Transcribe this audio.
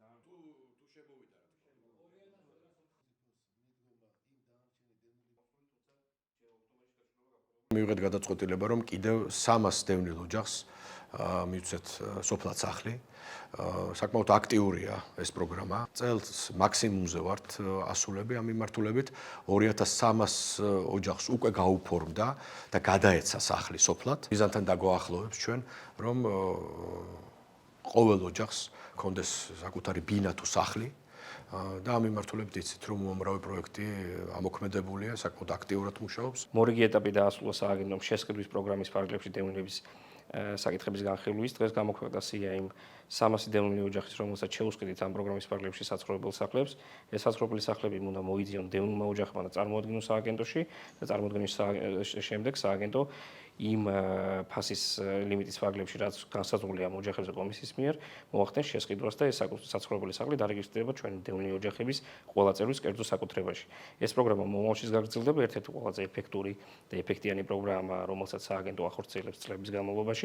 თუ შემოვიდა რა მივიღეთ გადაწყვეტილება, რომ კიდევ 300 დევნილ ოჯახს მივცეთ სოფლად სახლი. საკმაოდ აქტიურია ეს პროგრამა. წელს მაქსიმუმზე ვართ ასულები ამ მიმართულებით. 2300 ოჯახს უკვე გაუფორმდა და გადაეცა სახლი სოფლად. მიზანთან დაგვაახლოვებს ჩვენ, რომ ყოველ ოჯახს კონდეს საკუთარი ბინა თუ სახლი. და ამ მიმართულებით იცით, რომ უამრავი პროექტი ამოქმედებულია, საკმაოდ აქტიურად მუშაობს. მორიგი ეტაპი დაასრულა სააგენტომ შესყიდვის პროგრამის ფარგლებში დევნილების საკითხების განხილვის. დღეს გამოქვეყნდა სია იმ 300 დევნილი ოჯახის, რომელსაც შეუსყიდით ამ პროგრამის ფარგლებში საცხოვრებელ სახლებს. ეს საცხოვრებელი სახლები უნდა მოიძიონ დევნილმა ოჯახებმა და წარმოადგინონ სააგენტოში და წარმოადგენის შემდეგ სააგენტო იმ ფასის ლიმიტის ფარგლებში, რაც განსაზღვრულია ამ ოჯახებზე კომისიის მიერ, მოახდენს შესყიდვას და ეს საცხოვრებელი სახლი დარეგისტრირდება ჩვენი დევნილი ოჯახების ყველა წევრის კერძო საკუთრებაში. ეს პროგრამა მომავალშიც გაგრძელდება, ერთ-ერთი ყველაზე ეფექტური და ეფექტიანი პროგრამა, რომელსაც სააგენტო ახორციელებს წლების განმავლობაში.